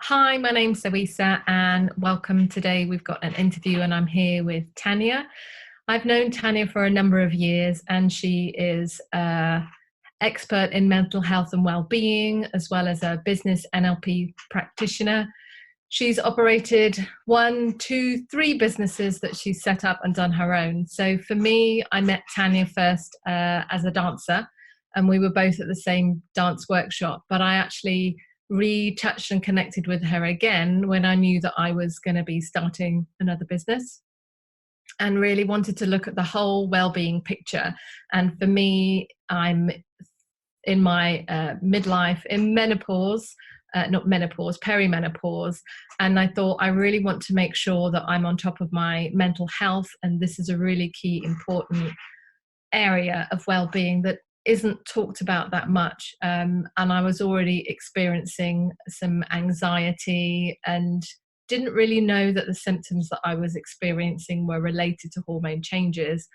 Hi, my name's Zoisa and welcome. Today we've got an interview and I'm here with Tanya. I've known Tanya for a number of years and she is an expert in mental health and well-being, as well as a business NLP practitioner. She's operated 1, 2, 3 businesses that she's set up and done her own. So for me, I met Tanya first as a dancer, and we were both at the same dance workshop, but I actually retouched and connected with her again when I knew that I was going to be starting another business and really wanted to look at the whole well-being picture. And for me, I'm in my midlife, in menopause, not menopause, perimenopause. And I thought I really want to make sure that I'm on top of my mental health. And this is a really key, important area of well-being that isn't talked about that much. And I was already experiencing some anxiety and didn't really know that the symptoms that I was experiencing were related to hormone changes.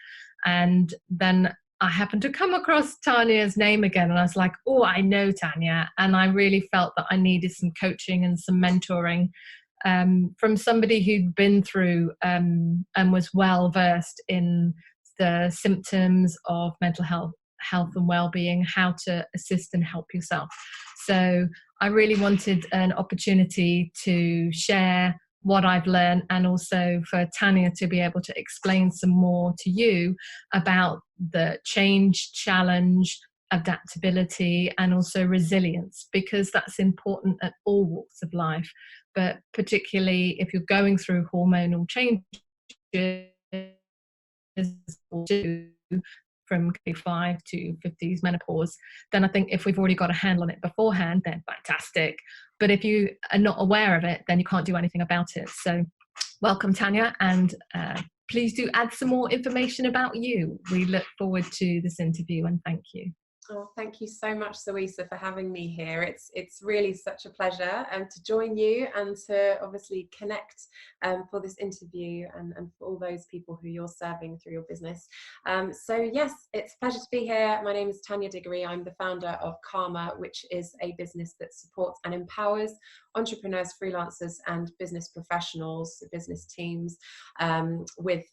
And then I happened to come across Tanya's name again, and I was like, oh, I know Tanya. And I really felt that I needed some coaching and some mentoring from somebody who'd been through and was well versed in the symptoms of mental health and well-being, how to assist and help yourself. So I really wanted an opportunity to share what I've learned, and also for Tanya to be able to explain some more to you about the change, challenge, adaptability, and also resilience, because that's important at all walks of life, but particularly if you're going through hormonal changes from 5 to 50s menopause, then I think if we've already got a handle on it beforehand, then fantastic. But if you are not aware of it, then you can't do anything about it. So welcome, Tanya, and please do add some more information about you. We look forward to this interview, and thank you. Oh, thank you so much, Zoisa, for having me here. It's really such a pleasure to join you and to obviously connect for this interview and for all those people who you're serving through your business. So yes, it's a pleasure to be here. My name is Tanya Diggory. I'm the founder of Karma, which is a business that supports and empowers entrepreneurs, freelancers, and business professionals, business teams with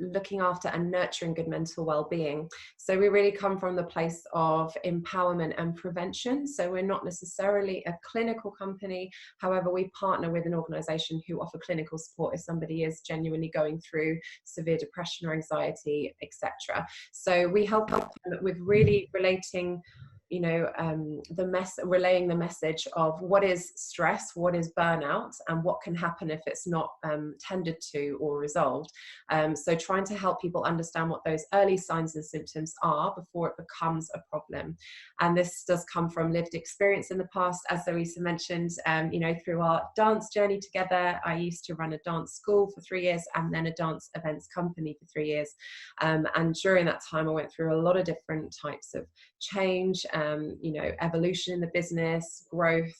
looking after and nurturing good mental well-being. So we really come from the place of empowerment and prevention. So we're not necessarily a clinical company. However, we partner with an organization who offer clinical support if somebody is genuinely going through severe depression or anxiety, etc. So we help them with really relating, relaying the message of what is stress, what is burnout, and what can happen if it's not tended to or resolved. So trying to help people understand what those early signs and symptoms are before it becomes a problem. And this does come from lived experience in the past, as Zoisa mentioned, through our dance journey together. I used to run a dance school for 3 years and then a dance events company for 3 years. And during that time, I went through a lot of different types of change, evolution in the business, growth,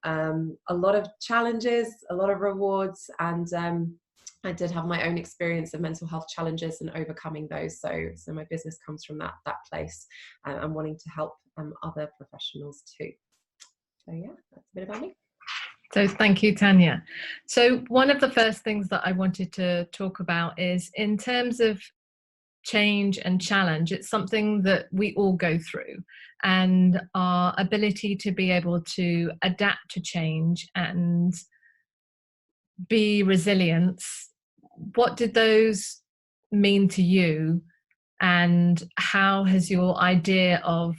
a lot of challenges, a lot of rewards, and I did have my own experience of mental health challenges and overcoming those. So my business comes from that place, and wanting to help other professionals too. So yeah, that's a bit about me. So thank you, Tanya. So one of the first things that I wanted to talk about is in terms of change and challenge. It's something that we all go through, and our ability to be able to adapt to change and be resilient. What did those mean to you, and how has your idea of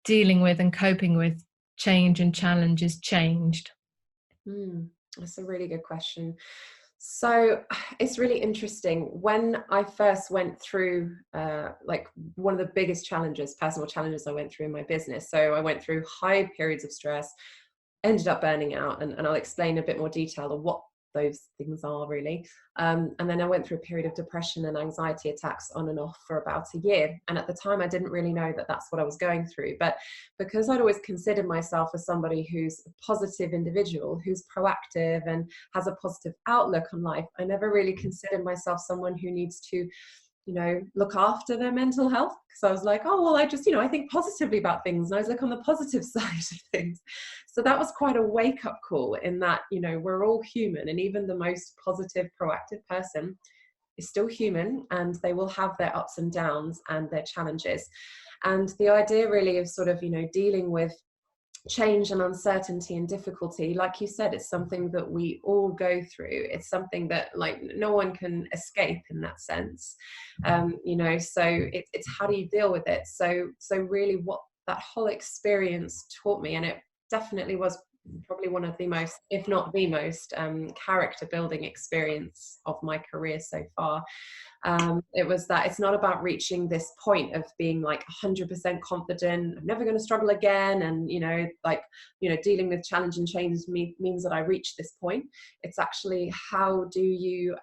dealing with and coping with change and challenges changed? That's a really good question. So it's really interesting. When I first went through one of the biggest personal challenges I went through in my business. So I went through high periods of stress, ended up burning out, and I'll explain a bit more detail of what those things are really. And then I went through a period of depression and anxiety attacks on and off for about a year. And at the time, I didn't really know that that's what I was going through. But because I'd always considered myself as somebody who's a positive individual, who's proactive and has a positive outlook on life, I never really considered myself someone who needs to look after their mental health, because I was like, oh, well, I just, I think positively about things, and I was like on the positive side of things. So that was quite a wake up call, in that, we're all human, and even the most positive, proactive person is still human, and they will have their ups and downs and their challenges. And the idea really of sort of, dealing with change and uncertainty and difficulty, like you said, it's something that we all go through. It's something that, like, no one can escape in that sense. So it's how do you deal with it? So really what that whole experience taught me, and it definitely was probably one of the most, if not the most, character building experience of my career so far. It was that it's not about reaching this point of being like 100% confident, I'm never going to struggle again, and dealing with challenge and change means that I reach this point. It's actually, how do you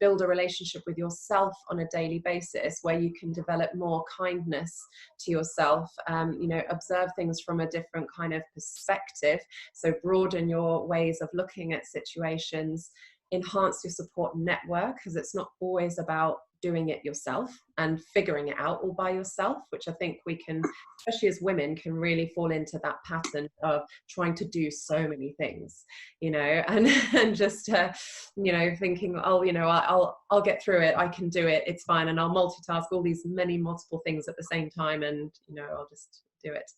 build a relationship with yourself on a daily basis, where you can develop more kindness to yourself, observe things from a different kind of perspective, so broaden your ways of looking at situations, enhance your support network, because it's not always about doing it yourself and figuring it out all by yourself, which I think we can, especially as women, can really fall into that pattern of trying to do so many things, and just thinking, oh, I'll get through it, I can do it, it's fine, and I'll multitask all these many multiple things at the same time, and I'll just do it.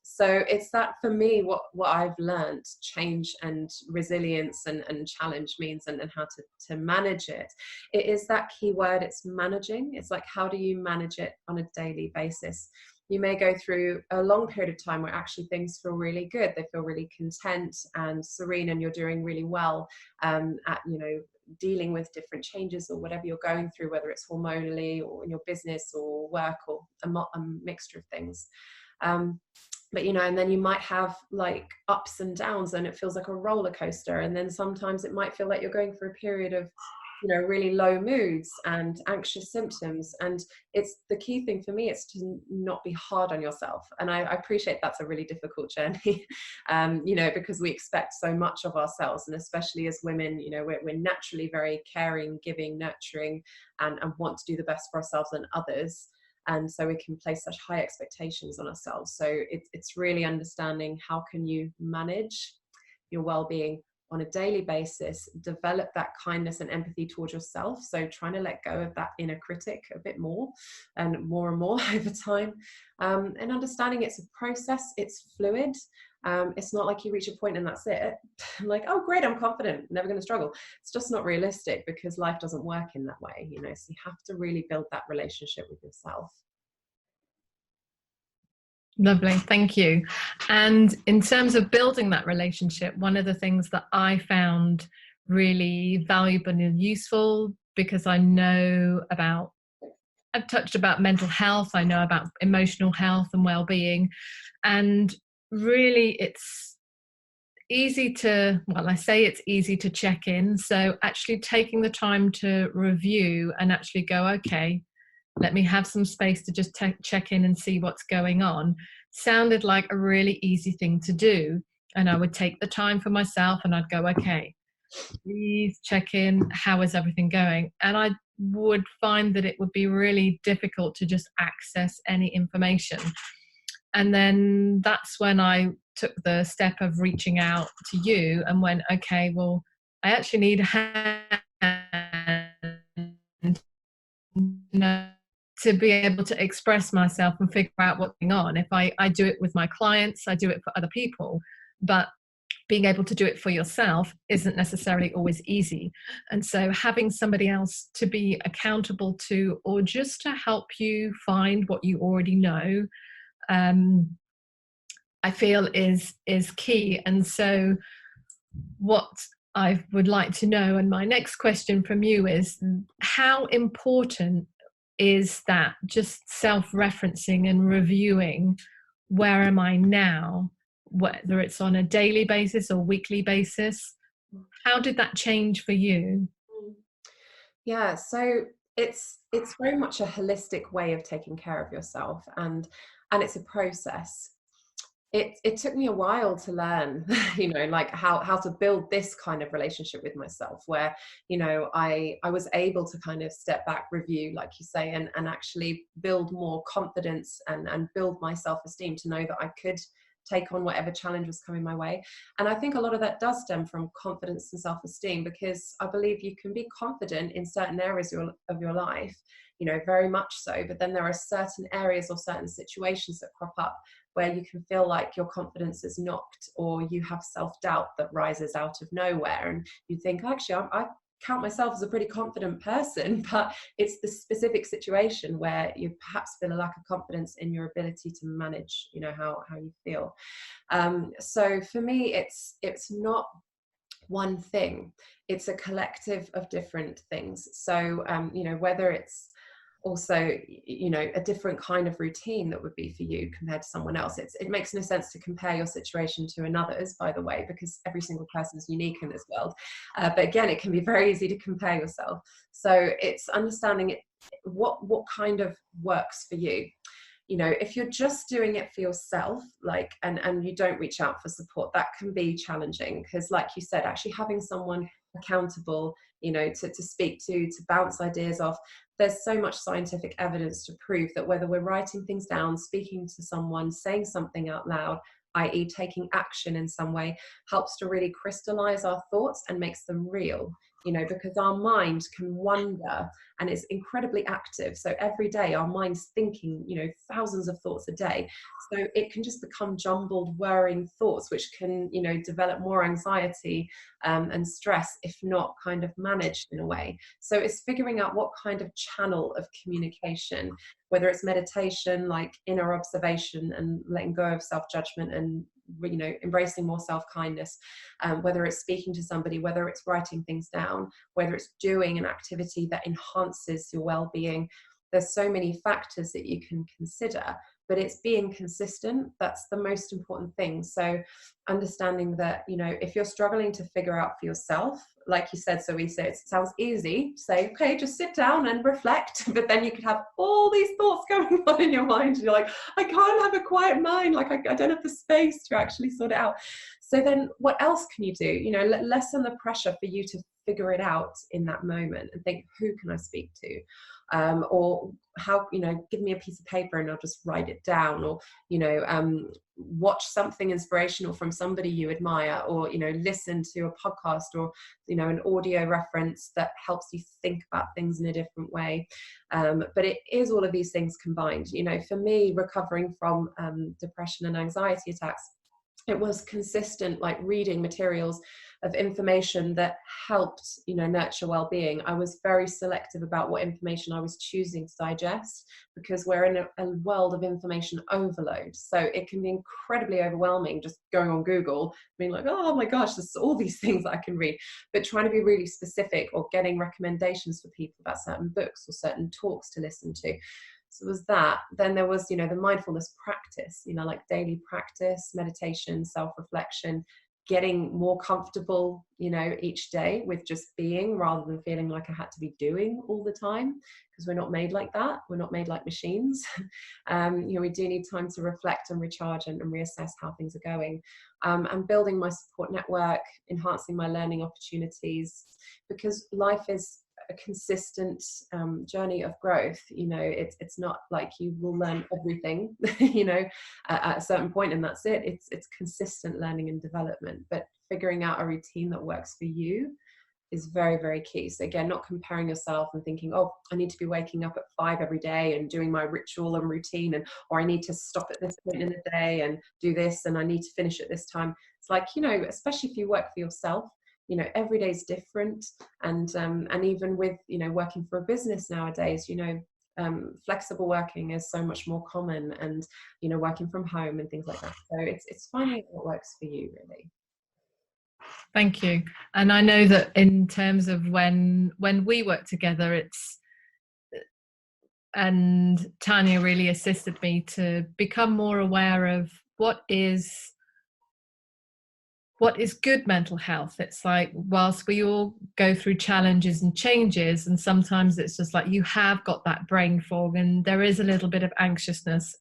So it's that, for me, what I've learned change and resilience and challenge means, and how to manage it. It is that key word, it's managing. It's like, how do you manage it on a daily basis? You may go through a long period of time where actually things feel really good, they feel really content and serene, and you're doing really well at dealing with different changes or whatever you're going through, whether it's hormonally or in your business or work, or a mixture of things. But and then you might have like ups and downs, and it feels like a roller coaster. And then sometimes it might feel like you're going through a period of really low moods and anxious symptoms. And it's the key thing for me is to not be hard on yourself. And I appreciate that's a really difficult journey, because we expect so much of ourselves, and especially as women, we're naturally very caring, giving, nurturing, and want to do the best for ourselves and others. And so we can place such high expectations on ourselves. So it's really understanding, how can you manage your well-being on a daily basis, develop that kindness and empathy towards yourself. So trying to let go of that inner critic a bit more and more over time, and understanding it's a process, it's fluid. It's not like you reach a point and that's it. Like, oh great, I'm confident, never going to struggle. It's just not realistic, because life doesn't work in that way, so you have to really build that relationship with yourself. Lovely, thank you. And in terms of building that relationship, one of the things that I found really valuable and useful, because I know about, I've touched about mental health, I know about emotional health and well-being, and really it's easy to, well, I say it's easy to check in. So actually taking the time to review and actually go, okay, let me have some space to just check in and see what's going on, sounded like a really easy thing to do. And I would take the time for myself, and I'd go, okay, please check in, how is everything going? And I would find that it would be really difficult to just access any information. And then that's when I took the step of reaching out to you and went, okay, well, I actually need a hand, to be able to express myself and figure out what's going on. If I do it with my clients, I do it for other people, but being able to do it for yourself isn't necessarily always easy. And so having somebody else to be accountable to, or just to help you find what you already know, I feel is key. And so what I would like to know, and my next question from you is, how important is that just self-referencing and reviewing, where am I now, whether it's on a daily basis or weekly basis? How did that change for you? Yeah, so it's very much a holistic way of taking care of yourself, and it's a process. It took me a while to learn, like how to build this kind of relationship with myself, where, I was able to kind of step back, review, like you say, and actually build more confidence and build my self-esteem to know that I could take on whatever challenge was coming my way. And I think a lot of that does stem from confidence and self-esteem, because I believe you can be confident in certain areas of your life, very much so, but then there are certain areas or certain situations that crop up where you can feel like your confidence is knocked, or you have self-doubt that rises out of nowhere, and you think, actually, I count myself as a pretty confident person, but it's the specific situation where you perhaps feel a lack of confidence in your ability to manage, how you feel. So for me, it's not one thing, it's a collective of different things. So whether it's also a different kind of routine that would be for you compared to someone else. It makes no sense to compare your situation to another's, by the way, because every single person is unique in this world. But again, it can be very easy to compare yourself. So it's understanding what kind of works for you. If you're just doing it for yourself, and you don't reach out for support, that can be challenging, because like you said, actually having someone accountable, to speak to bounce ideas off, there's so much scientific evidence to prove that whether we're writing things down, speaking to someone, saying something out loud, i.e. taking action in some way, helps to really crystallize our thoughts and makes them real. Because our mind can wander and is incredibly active. So every day our mind's thinking, thousands of thoughts a day. So it can just become jumbled, whirring thoughts, which can, develop more anxiety and stress if not kind of managed in a way. So it's figuring out what kind of channel of communication, whether it's meditation, like inner observation and letting go of self-judgment and embracing more self-kindness, whether it's speaking to somebody, whether it's writing things down, whether it's doing an activity that enhances your well-being. There's so many factors that you can consider, but it's being consistent. That's the most important thing. So understanding that, if you're struggling to figure out for yourself, like you said, so we say it sounds easy, say, okay, just sit down and reflect. But then you could have all these thoughts going on in your mind, and you're like, I can't have a quiet mind, like I don't have the space to actually sort it out. So then what else can you do? Lessen the pressure for you to figure it out in that moment, and think, who can I speak to? Or how, give me a piece of paper and I'll just write it down, or, watch something inspirational from somebody you admire, or, listen to a podcast, or, an audio reference that helps you think about things in a different way. But it is all of these things combined. For me, recovering from depression and anxiety attacks, it was consistent, like reading materials of information that helped, nurture well-being. I was very selective about what information I was choosing to digest, because we're in a world of information overload. So it can be incredibly overwhelming just going on Google, being like, oh my gosh, there's all these things that I can read. But trying to be really specific, or getting recommendations for people about certain books or certain talks to listen to. So it was that. Then there was, the mindfulness practice, like daily practice, meditation, self-reflection, getting more comfortable, each day with just being, rather than feeling like I had to be doing all the time, because we're not made like that. We're not made like machines. We do need time to reflect and recharge and reassess how things are going. And building my support network, enhancing my learning opportunities, because life is a consistent journey of growth. It's not like you will learn everything at a certain point and that's it. It's consistent learning and development, but figuring out a routine that works for you is very, very key. So again, not comparing yourself and thinking, oh, I need to be waking up at 5 every day and doing my ritual and routine, or I need to stop at this point in the day and do this, and I need to finish at this time. It's like, especially if you work for yourself, every day is different. And even with, working for a business nowadays, flexible working is so much more common, and, working from home and things like that. So it's finding what works for you, really. Thank you. And I know that in terms of when we work together, and Tanya really assisted me to become more aware of what is good mental health. It's like, whilst we all go through challenges and changes, and sometimes it's just like you have got that brain fog and there is a little bit of anxiousness,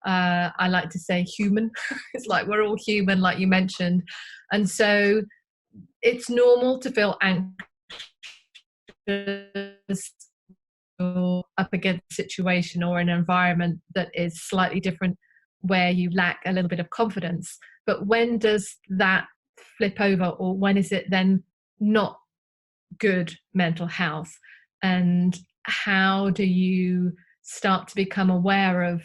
I like to say human. It's like we're all human, like you mentioned. And so it's normal to feel anxious or up against a situation or an environment that is slightly different, where you lack a little bit of confidence. But when does that flip over, or when is it then not good mental health? And how do you start to become aware of,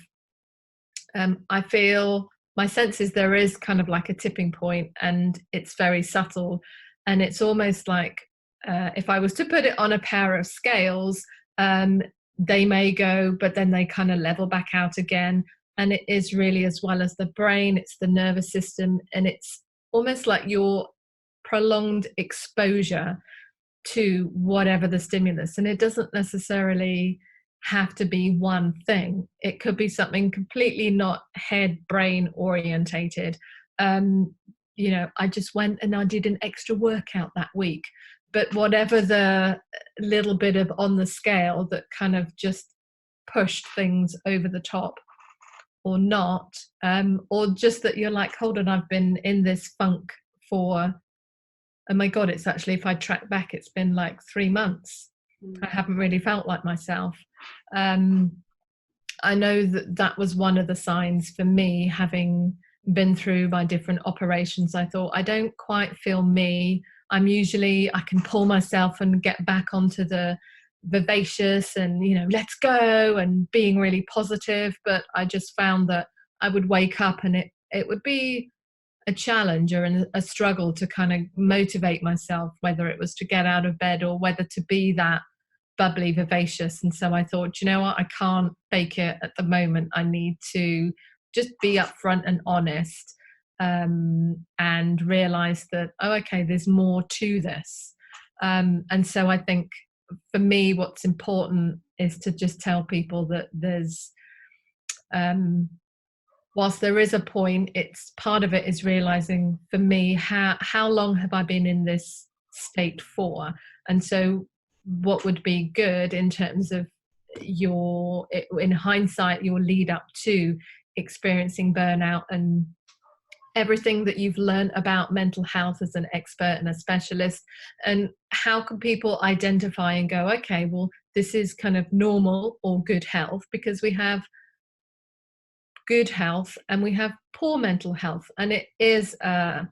I feel my sense is there is kind of like a tipping point, and it's very subtle, and it's almost like, if I was to put it on a pair of scales, um, they may go, but then they kind of level back out again. And it is really, as well as the brain, it's the nervous system, and it's almost like your prolonged exposure to whatever the stimulus. And it doesn't necessarily have to be one thing. It could be something completely not head brain orientated. I just went and I did an extra workout that week, but whatever the little bit of on the scale that kind of just pushed things over the top or not, or just that you're like, hold on, I've been in this funk for, oh my God, it's actually, if I track back, it's been like 3 months. I haven't really felt like myself. I know that was one of the signs for me, having been through my different operations. I thought, I don't quite feel me. I can pull myself and get back onto the vivacious and, let's go, and being really positive. But I just found that I would wake up and it would be a challenge or a struggle to kind of motivate myself, whether it was to get out of bed or whether to be that bubbly, vivacious. And so I thought, you know what, I can't fake it at the moment. I need to just be upfront and honest, and realize that, oh, okay, there's more to this. And so I think for me, what's important is to just tell people that there's, whilst there is a point, it's part of it is realizing, for me, how long have I been in this state for? And so what would be good in terms of in hindsight, your lead up to experiencing burnout and everything that you've learned about mental health as an expert and a specialist, and how can people identify and go, okay, well, this is kind of normal or good health, because we have good health and we have poor mental health, and it's a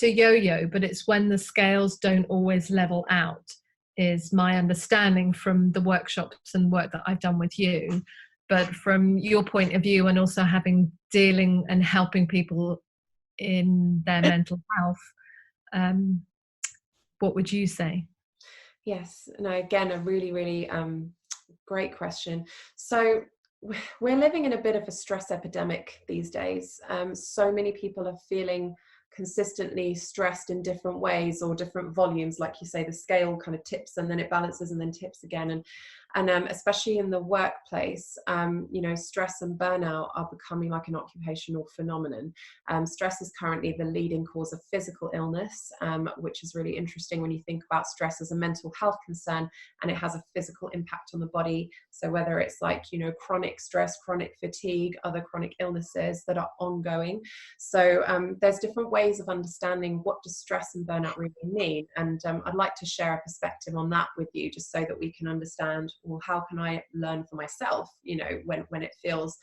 yo-yo, but it's when the scales don't always level out, is my understanding from the workshops and work that I've done with you. But from your point of view, and also dealing and helping people in their mental health, what would you say? Yes, no, again, a really, really great question. So we're living in a bit of a stress epidemic these days. So many people are feeling consistently stressed in different ways or different volumes. Like you say, the scale kind of tips and then it balances and then tips again. And especially in the workplace, stress and burnout are becoming like an occupational phenomenon. Stress is currently the leading cause of physical illness, which is really interesting when you think about stress as a mental health concern, and it has a physical impact on the body. So whether it's like, chronic stress, chronic fatigue, other chronic illnesses that are ongoing. So there's different ways of understanding what does stress and burnout really mean. And I'd like to share a perspective on that with you, just so that we can understand, well, how can I learn for myself, when it feels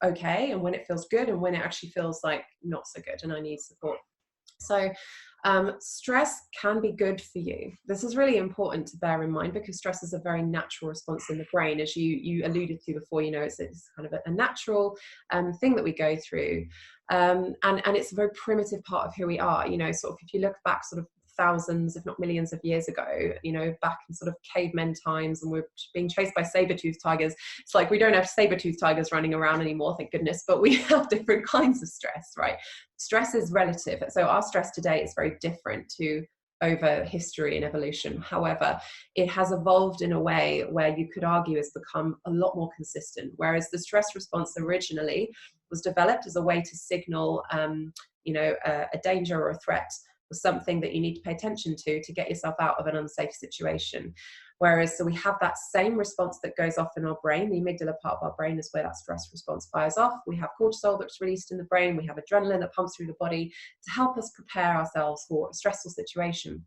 okay and when it feels good and when it actually feels like not so good and I need support. So stress can be good for you. This is really important to bear in mind, because stress is a very natural response in the brain, as you alluded to before. It's kind of a natural thing that we go through, and it's a very primitive part of who we are. Sort of if you look back sort of thousands, if not millions of years ago, back in sort of cavemen times, and we're being chased by saber-toothed tigers. It's like we don't have saber-toothed tigers running around anymore, thank goodness, but we have different kinds of stress, right? Stress is relative. So our stress today is very different to over history and evolution. However, it has evolved in a way where you could argue has become a lot more consistent, whereas the stress response originally was developed as a way to signal a danger or a threat, was something that you need to pay attention to get yourself out of an unsafe situation. Whereas, so we have that same response that goes off in our brain. The amygdala part of our brain is where that stress response fires off. We have cortisol that's released in the brain. We have adrenaline that pumps through the body to help us prepare ourselves for a stressful situation.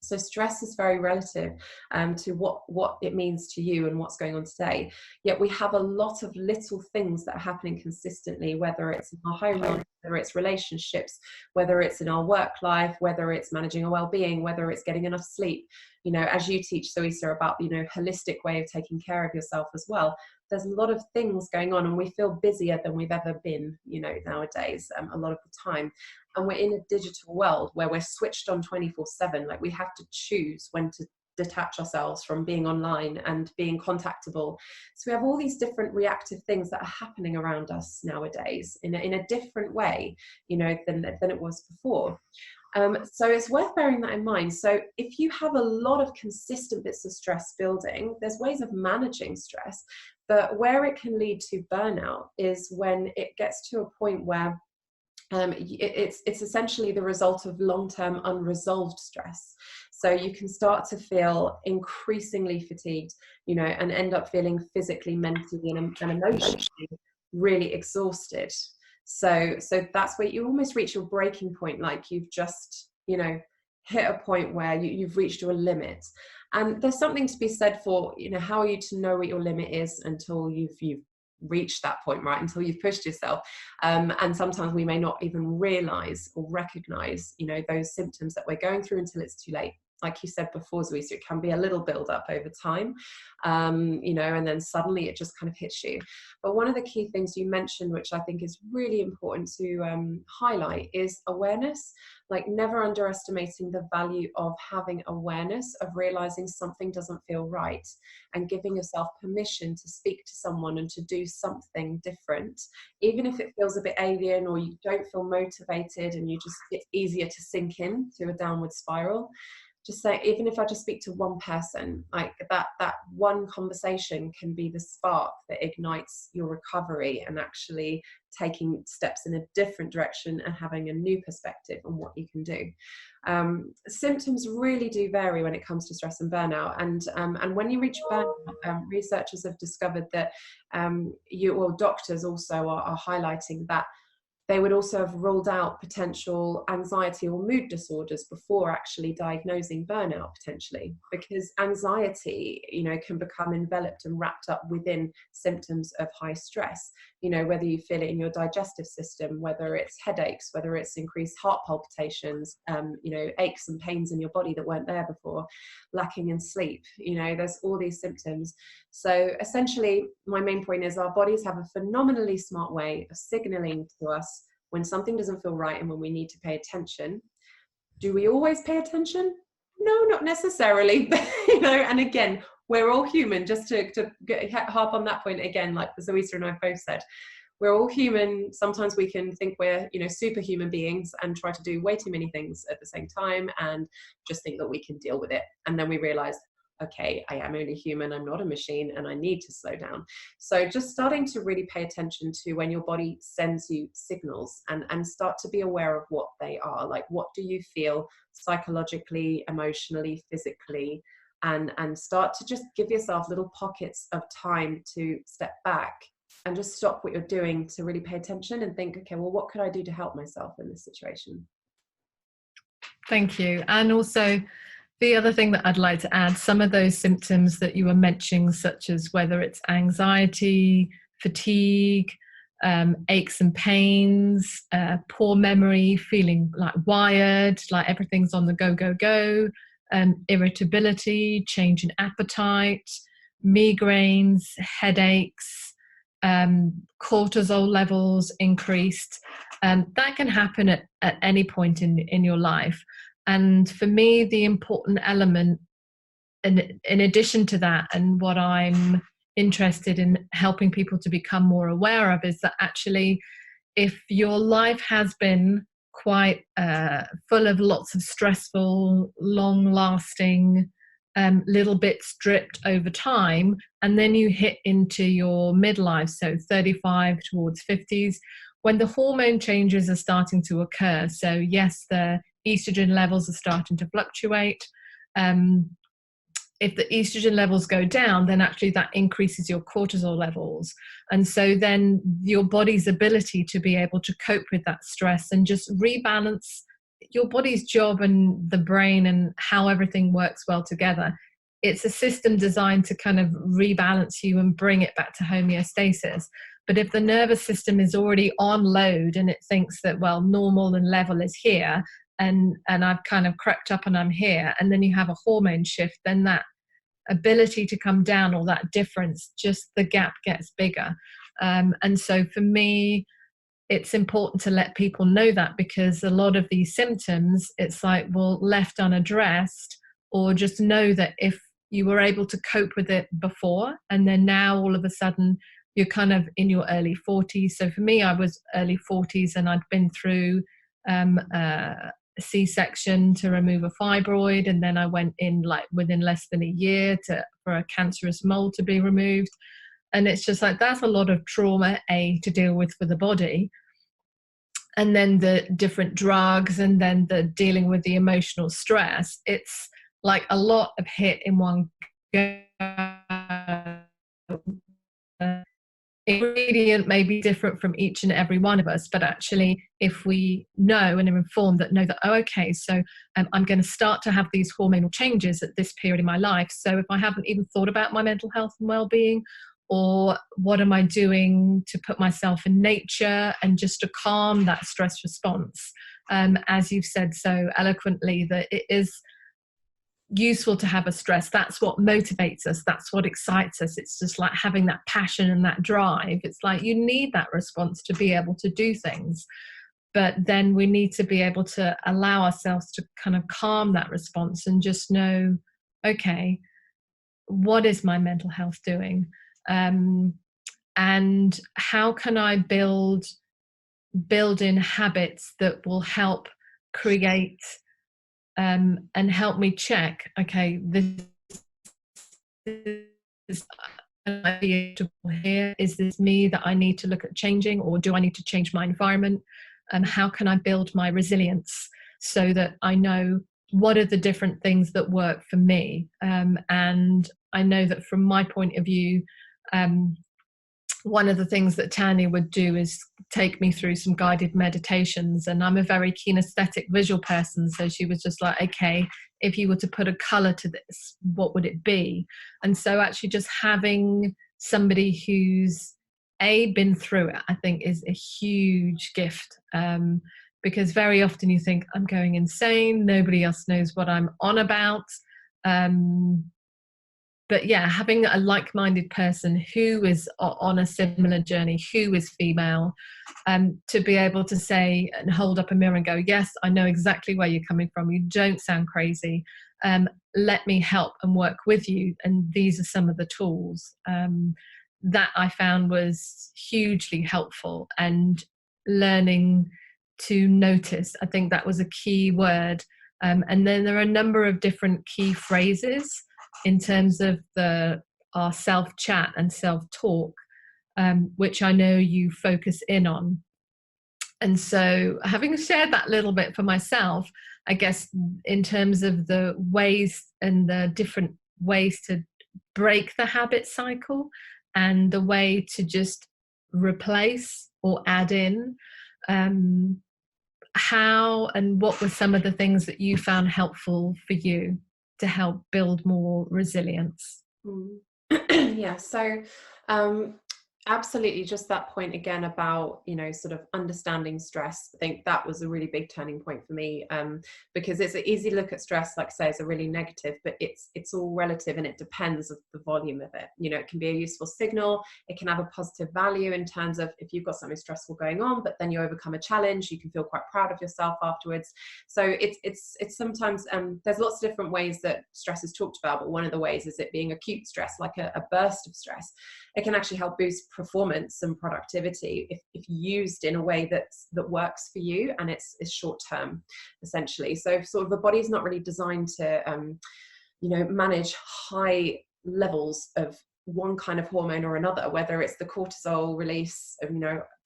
So stress is very relative to what it means to you and what's going on today. Yet we have a lot of little things that are happening consistently, whether it's in our home life, whether it's relationships, whether it's in our work life, whether it's managing our well-being, whether it's getting enough sleep. You know, as you teach, Zoisa, about, you know, holistic way of taking care of yourself as well. There's a lot of things going on, and we feel busier than we've ever been, you know, nowadays, a lot of the time. And we're in a digital world where we're switched on 24/7. Like, we have to choose when to detach ourselves from being online and being contactable. So we have all these different reactive things that are happening around us nowadays in a different way, you know, than it was before. So it's worth bearing that in mind. So if you have a lot of consistent bits of stress building, there's ways of managing stress, but where it can lead to burnout is when it gets to a point where it's essentially the result of long-term unresolved stress. So you can start to feel increasingly fatigued, you know, and end up feeling physically, mentally, and emotionally really exhausted. So that's where you almost reach your breaking point, like you've just, you know, hit a point where you've reached your limit. And there's something to be said for, you know, how are you to know what your limit is until you've reached that point, right? Until you've pushed yourself. And sometimes we may not even realize or recognize, you know, those symptoms that we're going through until it's too late. Like you said before, Zoisa, it can be a little build up over time, you know, and then suddenly it just kind of hits you. But one of the key things you mentioned, which I think is really important to highlight, is awareness. Like, never underestimating the value of having awareness, of realizing something doesn't feel right, and giving yourself permission to speak to someone and to do something different, even if it feels a bit alien or you don't feel motivated and it's easier to sink in to a downward spiral. Just say, even if I just speak to one person, like that one conversation can be the spark that ignites your recovery and actually taking steps in a different direction and having a new perspective on what you can do. Symptoms really do vary when it comes to stress and burnout. And when you reach burnout, researchers have discovered that doctors also are highlighting that they would also have ruled out potential anxiety or mood disorders before actually diagnosing burnout, potentially, because anxiety, you know, can become enveloped and wrapped up within symptoms of high stress. You know, whether you feel it in your digestive system, whether it's headaches, whether it's increased heart palpitations, you know, aches and pains in your body that weren't there before, lacking in sleep, you know, there's all these symptoms. So essentially, my main point is our bodies have a phenomenally smart way of signaling to us when something doesn't feel right and when we need to pay attention. Do we always pay attention? No, not necessarily. You know, and again, we're all human. Just to harp on that point again, like Zoisa and I both said, we're all human. Sometimes we can think we're, you know, superhuman beings and try to do way too many things at the same time and just think that we can deal with it. And then we realize, okay, I am only human, I'm not a machine, and I need to slow down. So just starting to really pay attention to when your body sends you signals and start to be aware of what they are. Like, what do you feel psychologically, emotionally, physically, and start to just give yourself little pockets of time to step back and just stop what you're doing to really pay attention and think, okay, well, what could I do to help myself in this situation? Thank you. And also, the other thing that I'd like to add, some of those symptoms that you were mentioning, such as whether it's anxiety, fatigue, aches and pains, poor memory, feeling like wired, like everything's on the go, irritability, change in appetite, migraines, headaches, cortisol levels increased. That can happen at any point in your life. And for me, the important element, in addition to that, and what I'm interested in helping people to become more aware of, is that actually, if your life has been quite full of lots of stressful, long-lasting little bits dripped over time, and then you hit into your midlife, so 35 towards 50s, when the hormone changes are starting to occur. So yes, the estrogen levels are starting to fluctuate. if the estrogen levels go down, then actually that increases your cortisol levels. And so then your body's ability to be able to cope with that stress and just rebalance your body's job and the brain and how everything works well together. It's a system designed to kind of rebalance you and bring it back to homeostasis. But if the nervous system is already on load and it thinks that, well, normal and level is here, and I've kind of crept up and I'm here, and then you have a hormone shift, then that ability to come down, or that difference, just the gap gets bigger. And so for me, it's important to let people know that, because a lot of these symptoms, it's like, well, left unaddressed, or just know that if you were able to cope with it before, and then now all of a sudden you're kind of in your early 40s. So for me, I was early 40s and I'd been through a C-section to remove a fibroid, and then I went in like within less than a year for a cancerous mole to be removed. And it's just like, that's a lot of trauma to deal with for the body, and then the different drugs, and then the dealing with the emotional stress. It's like a lot of hit in one go. Ingredient may be different from each and every one of us, but actually if we know and are informed that oh, okay, so I'm going to start to have these hormonal changes at this period in my life. So if I haven't even thought about my mental health and well-being, or what am I doing to put myself in nature and just to calm that stress response, as you've said so eloquently, that it is useful to have a stress. That's what motivates us, that's what excites us. It's just like having that passion and that drive. It's like you need that response to be able to do things, but then we need to be able to allow ourselves to kind of calm that response and just know, okay, what is my mental health doing, and how can I build in habits that will help create and help me check, okay, this is here. Is this me that I need to look at changing, or do I need to change my environment? And how can I build my resilience so that I know what are the different things that work for me? And I know that from my point of view, one of the things that Tanya would do is take me through some guided meditations, and I'm a very kinesthetic visual person, so she was just like, okay, if you were to put a color to this, what would it be? And so actually just having somebody who's been through it, I think, is a huge gift, because very often you think, I'm going insane, nobody else knows what I'm on about. But yeah, having a like-minded person who is on a similar journey, who is female, to be able to say and hold up a mirror and go, yes, I know exactly where you're coming from. You don't sound crazy. Let me help and work with you. And these are some of the tools that I found was hugely helpful. And learning to notice, I think that was a key word. And then there are a number of different key phrases in terms of our self-chat and self-talk, which I know you focus in on. And so having shared that little bit for myself, I guess in terms of the ways and the different ways to break the habit cycle and the way to just replace or add in, how and what were some of the things that you found helpful for you to help build more resilience? Yeah, so absolutely, just that point again about, sort of understanding stress. I think that was a really big turning point for me, because it's easy to look at stress, like I say, as a really negative, but it's all relative, and it depends on the volume of it. It can be a useful signal. It can have a positive value in terms of if you've got something stressful going on, but then you overcome a challenge, you can feel quite proud of yourself afterwards. So it's sometimes there's lots of different ways that stress is talked about, but one of the ways is it being acute stress, like a burst of stress. It can actually help boost performance and productivity if used in a way that works for you, and it's short term, essentially. So sort of the body's not really designed to manage high levels of one kind of hormone or another, whether it's the cortisol release of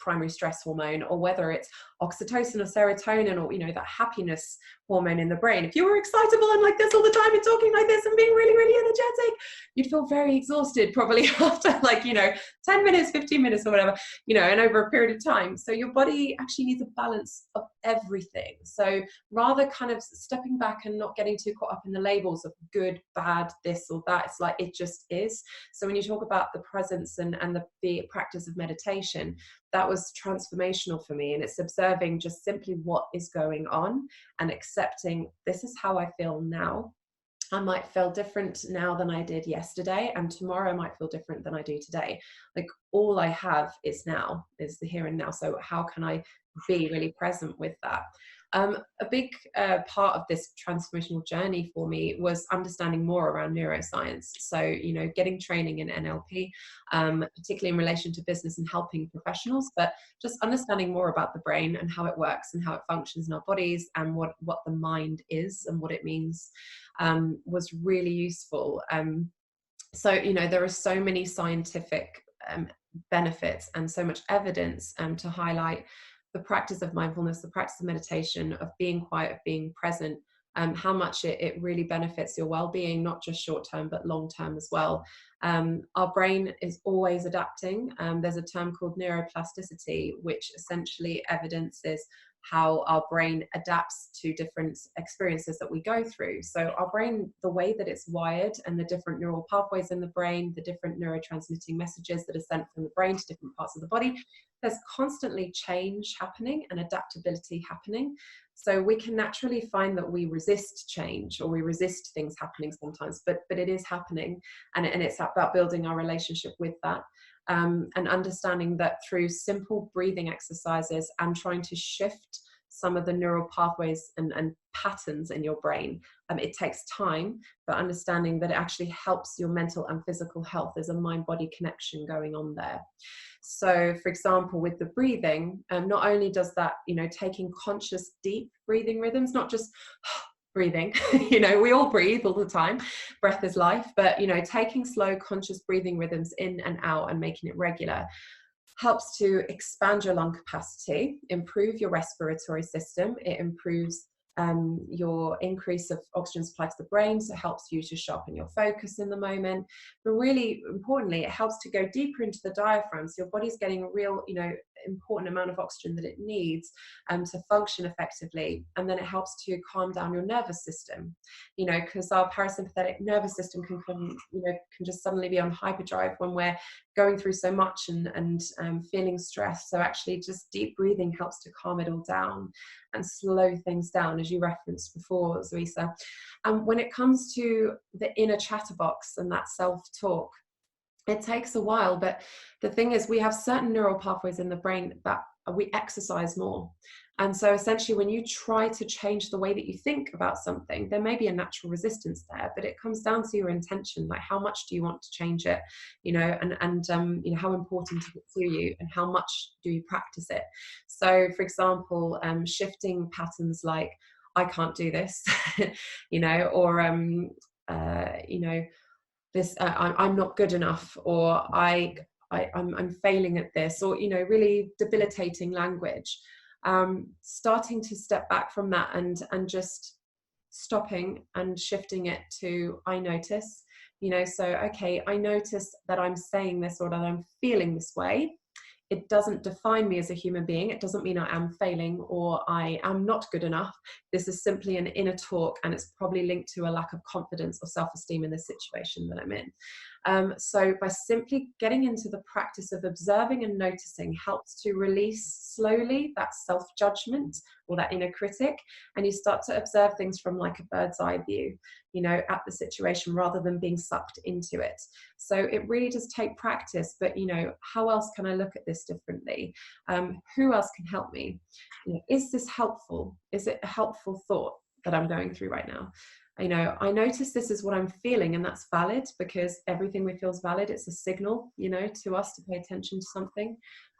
primary stress hormone, or whether it's oxytocin or serotonin, or, you know, that happiness hormone in the brain. If you were excitable and like this all the time and talking like this and being really, really energetic, you'd feel very exhausted probably after, like, you know, 10 minutes, 15 minutes or whatever, you know, and over a period of time. So your body actually needs a balance of everything. So rather kind of stepping back and not getting too caught up in the labels of good, bad, this or that, it's like, it just is. So when you talk about the presence and the practice of meditation, that was transformational for me. And it's observing just simply what is going on and accepting, this is how I feel now. I might feel different now than I did yesterday, and tomorrow I might feel different than I do today. Like, all I have is now, is the here and now. So how can I be really present with that? A big part of this transformational journey for me was understanding more around neuroscience. So, you know, getting training in NLP, particularly in relation to business and helping professionals, but just understanding more about the brain and how it works and how it functions in our bodies, and what the mind is and what it means, was really useful. So, you know, there are so many scientific benefits and so much evidence to highlight the practice of mindfulness, the practice of meditation, of being quiet, of being present, how much it really benefits your well-being, not just short-term, but long-term as well. Our brain is always adapting. There's a term called neuroplasticity, which essentially evidences how our brain adapts to different experiences that we go through. So our brain, the way that it's wired, and the different neural pathways in the brain, the different neurotransmitting messages that are sent from the brain to different parts of the body, there's constantly change happening and adaptability happening. So we can naturally find that we resist change, or we resist things happening sometimes, but it is happening, and it's about building our relationship with that. And understanding that through simple breathing exercises and trying to shift some of the neural pathways and patterns in your brain, it takes time, but understanding that it actually helps your mental and physical health. There's a mind-body connection going on there. So, for example, with the breathing, not only does that, you know, taking conscious deep breathing rhythms, not just breathing, you know, we all breathe all the time, breath is life, but, you know, taking slow conscious breathing rhythms in and out and making it regular helps to expand your lung capacity, improve your respiratory system. It improves your increase of oxygen supply to the brain, so it helps you to sharpen your focus in the moment. But really importantly, it helps to go deeper into the diaphragm, so your body's getting a real, you know, important amount of oxygen that it needs to function effectively. And then it helps to calm down your nervous system, you know, because our parasympathetic nervous system can just suddenly be on hyperdrive when we're going through so much and feeling stressed. So actually just deep breathing helps to calm it all down and slow things down, as you referenced before, Zoisa. And when it comes to the inner chatterbox and that self-talk, it takes a while, but the thing is, we have certain neural pathways in the brain that we exercise more. And so essentially, when you try to change the way that you think about something, there may be a natural resistance there, but it comes down to your intention. Like, how much do you want to change it, you know, and you know, how important is it to you, and how much do you practice it? So, for example, shifting patterns like, I can't do this, you know, or you know, this I'm not good enough, or I'm failing at this, or, you know, really debilitating language. Starting to step back from that and just stopping and shifting it to, I notice, you know, so okay, I notice that I'm saying this, or that I'm feeling this way. It doesn't define me as a human being. It doesn't mean I am failing or I am not good enough. This is simply an inner talk, and it's probably linked to a lack of confidence or self-esteem in the situation that I'm in. So by simply getting into the practice of observing and noticing helps to release slowly that self-judgment or that inner critic, and you start to observe things from like a bird's eye view, you know, at the situation, rather than being sucked into it. So it really does take practice, but, you know, how else can I look at this differently? Who else can help me? You know, is this helpful? Is it a helpful thought that I'm going through right now? You know, I notice this is what I'm feeling, and that's valid, because everything we feel is valid. It's a signal, you know, to us to pay attention to something,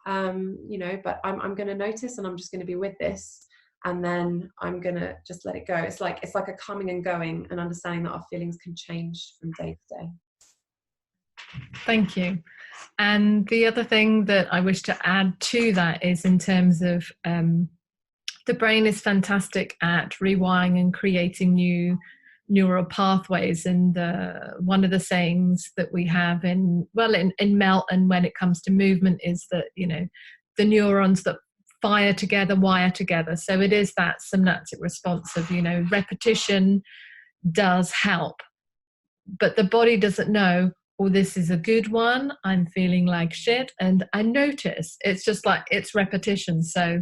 you know, but I'm going to notice, and I'm just going to be with this. And then I'm going to just let it go. It's like a coming and going, and understanding that our feelings can change from day to day. Thank you. And the other thing that I wish to add to that is in terms of the brain is fantastic at rewiring and creating new neural pathways. And one of the sayings that we have in MELT and when it comes to movement is that, the neurons that fire together wire together. So it is that synaptic response of, repetition does help, but the body doesn't know, oh, this is a good one, I'm feeling like shit, and I notice it's just like it's repetition. So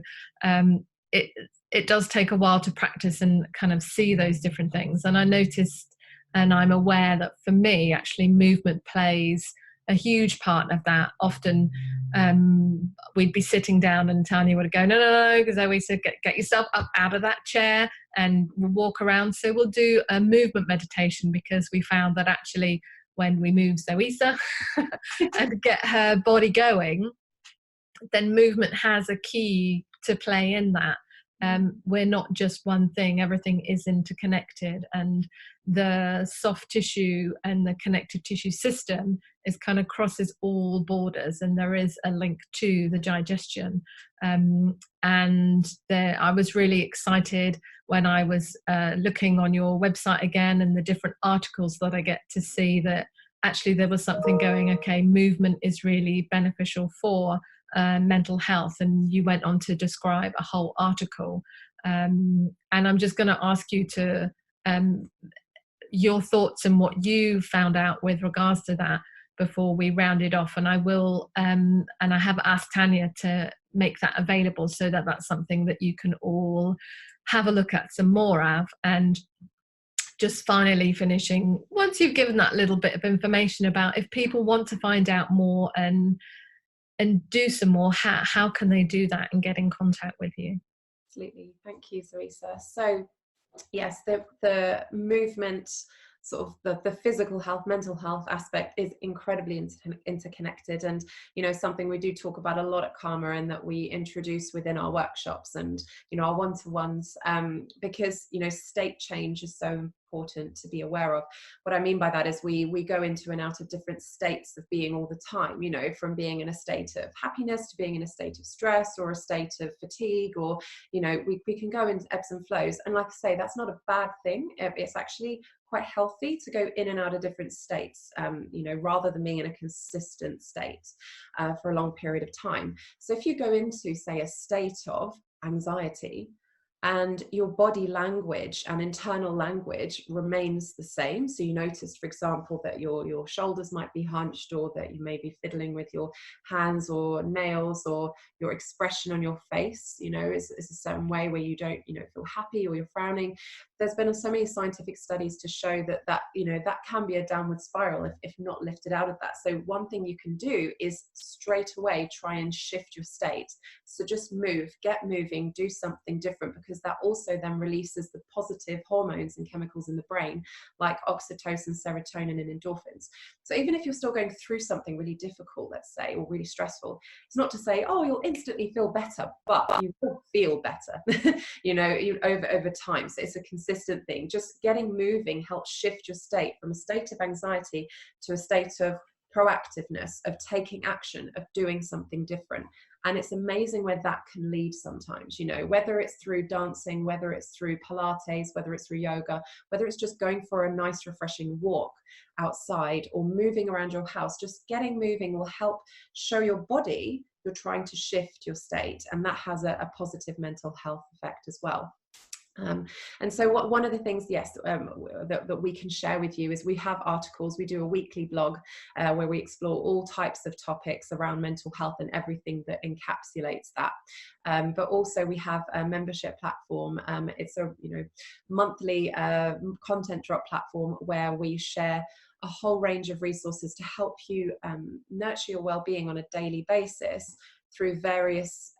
it does take a while to practice and kind of see those different things. And I noticed, and I'm aware that for me, actually, movement plays a huge part of that. Often we'd be sitting down and Tanya would go, no, because I always said, get yourself up out of that chair and we'll walk around. So we'll do a movement meditation, because we found that actually when we move Zoisa and get her body going, then movement has a key to play in that. We're not just one thing, everything is interconnected, and the soft tissue and the connective tissue system is kind of crosses all borders, and there is a link to the digestion. And I was really excited when I was looking on your website again, and the different articles that I get to see, that actually there was something going, okay, movement is really beneficial for mental health, and you went on to describe a whole article, and I'm just going to ask you to your thoughts and what you found out with regards to that before we round it off. And I will and I have asked Tanya to make that available, so that that's something that you can all have a look at some more of. And just finally finishing, once you've given that little bit of information about, if people want to find out more and do some more, how can they do that and get in contact with you? Absolutely. Thank you, Zoisa. So yes, the movement, sort of the physical health, mental health aspect is incredibly interconnected, and something we do talk about a lot at Karma, and that we introduce within our workshops and our one-to-ones, because state change is so important to be aware of. What I mean by that is we go into and out of different states of being all the time, from being in a state of happiness to being in a state of stress or a state of fatigue, or we can go into ebbs and flows. And like I say, that's not a bad thing. It's actually quite healthy to go in and out of different states, rather than being in a consistent state for a long period of time. So if you go into, say, a state of anxiety, and your body language and internal language remains the same. So you noticed, for example, that your shoulders might be hunched, or that you may be fiddling with your hands or nails, or your expression on your face, is a certain way where you don't, feel happy, or you're frowning. There's been so many scientific studies to show that can be a downward spiral if not lifted out of that. So one thing you can do is straight away try and shift your state. So just move, get moving, do something different, because that also then releases the positive hormones and chemicals in the brain, like oxytocin, serotonin, and endorphins. So even if you're still going through something really difficult, let's say, or really stressful, it's not to say, oh, you'll instantly feel better, but you will feel better, over time. So it's a consistent thing. Just getting moving helps shift your state from a state of anxiety to a state of proactiveness, of taking action, of doing something different. And it's amazing where that can lead sometimes, whether it's through dancing, whether it's through Pilates, whether it's through yoga, whether it's just going for a nice refreshing walk outside, or moving around your house. Just getting moving will help show your body you're trying to shift your state, and that has a positive mental health effect as well. And so one of the things, that we can share with you is we have articles. We do a weekly blog where we explore all types of topics around mental health and everything that encapsulates that. But also we have a membership platform. It's a monthly content drop platform where we share a whole range of resources to help you nurture your well-being on a daily basis through various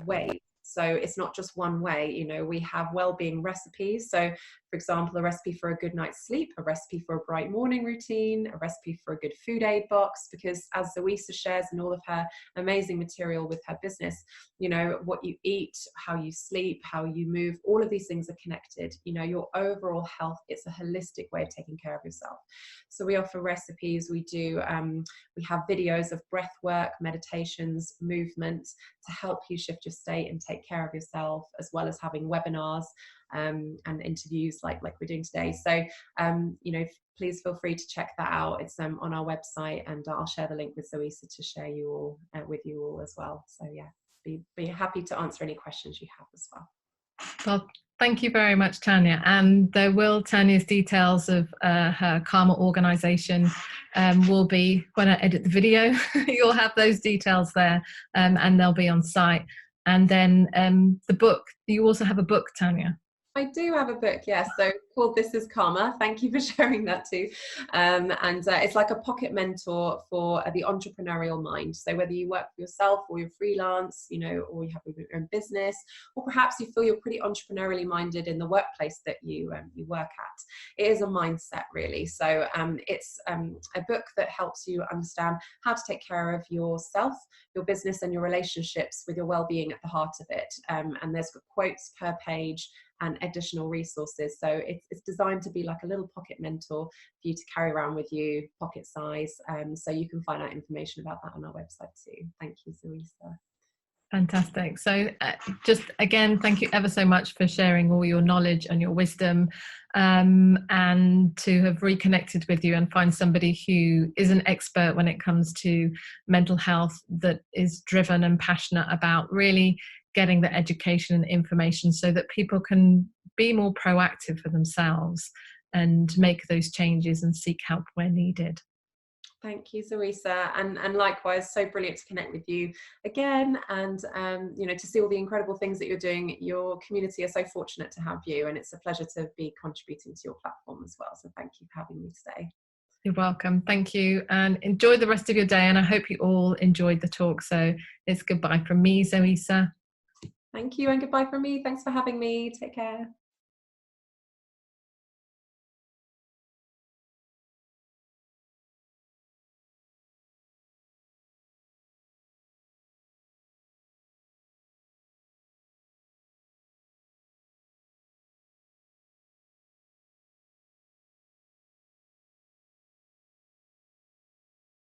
ways. So it's not just one way, we have well-being recipes. So For example, a recipe for a good night's sleep, a recipe for a bright morning routine, a recipe for a good food aid box, because as Zoisa shares in all of her amazing material with her business, you know, what you eat, how you sleep, how you move, all of these things are connected. You know, your overall health, it's a holistic way of taking care of yourself. So we offer recipes, we have videos of breath work, meditations, movement to help you shift your state and take care of yourself, as well as having webinars and interviews like we're doing today. So you know, please feel free to check that out. It's on our website, and I'll share the link with Zoisa to share you all with you all as well. So yeah, be happy to answer any questions you have as well. Well, thank you very much, Tanya. And there will, Tanya's details of her Karma organization will be, when I edit the video, you'll have those details there, and they'll be on site. And then the book, you also have a book, Tanya. I do have a book, yes. So called This Is Karma. Thank you for sharing that too. And it's like a pocket mentor for the entrepreneurial mind. So whether you work for yourself or you're freelance, you know, or you have your own business, or perhaps you feel you're pretty entrepreneurially minded in the workplace that you work at, it is a mindset really. So it's a book that helps you understand how to take care of yourself, your business, and your relationships, with your well-being at the heart of it. And there's quotes per page and additional resources. So it's designed to be like a little pocket mentor for you to carry around with you, pocket size. So you can find out information about that on our website too. Thank you, Zoisa. Fantastic. So just again, thank you ever so much for sharing all your knowledge and your wisdom, and to have reconnected with you and find somebody who is an expert when it comes to mental health, that is driven and passionate about really getting the education and information so that people can be more proactive for themselves and make those changes and seek help where needed. Thank you, Zoisa, and likewise, so brilliant to connect with you again, and you know, to see all the incredible things that you're doing. Your community are so fortunate to have you, and it's a pleasure to be contributing to your platform as well. So thank you for having me today. You're welcome. Thank you, and enjoy the rest of your day. And I hope you all enjoyed the talk. So it's goodbye from me, Zoisa. Thank you, and goodbye from me. Thanks for having me. Take care.